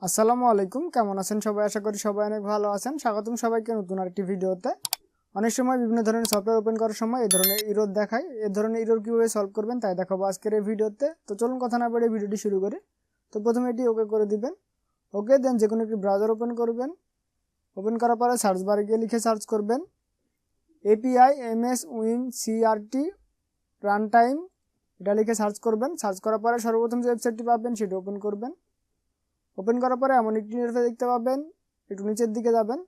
আসসালামু আলাইকুম, কেমন আছেন সবাই? আশা করি সবাই অনেক ভালো আছেন। স্বাগতম সবাইকে নতুন আরেকটি ভিডিওতে। অনেক সময় বিভিন্ন ধরনের সফটওয়্যার ওপেন করার সময় এই ধরনের এরর দেখায়। এই ধরনের এরর কীভাবে সলভ করবেন তাই দেখাবো আজকের এই ভিডিওতে। তো চলুন কথা না বাড়িয়ে ভিডিওটি শুরু করি। তো প্রথমে এটি ওকে করে দিবেন। ওকে, দেন যে কোনো একটি ব্রাউজার ওপেন করবেন। ওপেন করার পরে সার্চ বারে গিয়ে লিখে সার্চ করবেন API MS Win CRT run time, এটা লিখে সার্চ করবেন। সার্চ করার পরে সর্বপ্রথম যে ওয়েবসাইটটি পাবেন সেটি ওপেন করবেন। ওপেন করার পরে এমন একটি ইন্টারফেস দেখতে পাবেন, একটু নিচের দিকে যাবেন,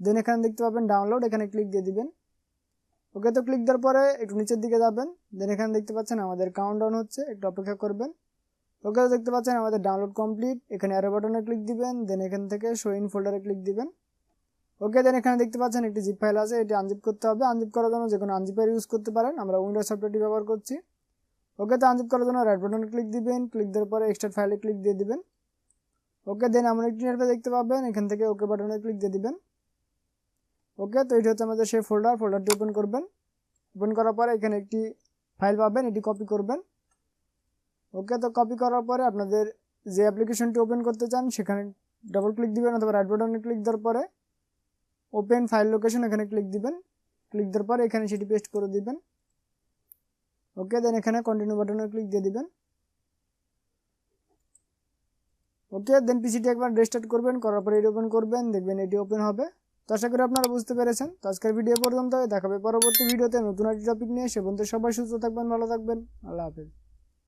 দেন এখানে দেখতে পাবেন ডাউনলোড, এখানে ক্লিক দিয়ে দিবেন। ওকে, তো ক্লিক দেওয়ার পরে একটু নিচের দিকে যাবেন, দেন এখানে দেখতে পাচ্ছেন আমাদের কাউন্টডাউন হচ্ছে, একটু অপেক্ষা করবেন। ওকে, তো দেখতে পাচ্ছেন আমাদের ডাউনলোড কমপ্লিট, এখানে অ্যারো বাটনে ক্লিক দিবেন, দেন এখান থেকে শো ইন ফোল্ডারে ক্লিক দিবেন। ওকে, দেন এখানে দেখতে পাচ্ছেন একটি জিপ ফাইল আছে, এটি আনজিপ করতে হবে। আনজিপ করার জন্য যে কোনো আনজিপার ইউজ করতে পারেন, আমরা উইন্ডোজ সফটওয়্যারটি ব্যবহার করছি। ওকে, তো আনজিপ করার জন্য রাইট বাটনে ক্লিক দিবেন, ক্লিক দেওয়ার পরে এক্সট্রাক্ট ফাইলে ক্লিক দিয়ে দিবেন। ওকে, দেন এমন একটি ইন্টারফেস দেখতে পাবেন, এখান থেকে ওকে বাটনে ক্লিক দিয়ে দিবেন। ওকে, তো এটি হচ্ছে আমাদের সেই ফোল্ডারটি ওপেন করবেন। ওপেন করার পরে এখানে একটি ফাইল পাবেন, এটি কপি করবেন। ওকে, তো কপি করার পরে আপনাদের যে অ্যাপ্লিকেশনটি ওপেন করতে চান সেখানে ডাবল ক্লিক দিবেন, অথবা রাইট বাটনে ক্লিক দেওয়ার পরে ওপেন ফাইল লোকেশন এখানে ক্লিক দিবেন। ক্লিক দেওয়ার পরে এখানে সেটি পেস্ট করে দিবেন। ওকে, দেন এখানে কন্টিনিউ বাটনে ক্লিক দিয়ে দিবেন। ওকে, দেন পিসিটি একবার রেস্টার্ট করবেন, করার পরে এটি ওপেন করবেন, দেখবেন এটি ওপেন হবে। তো আশা করি আপনারা বুঝতে পেরেছেন। তো আজকের ভিডিও পর্যন্ত, দেখাবে পরবর্তী ভিডিওতে নতুন একটি টপিক নিয়ে। সে পর্যন্ত সবাই সুস্থ থাকবেন, ভালো থাকবেন। আল্লাহ হাফেজ।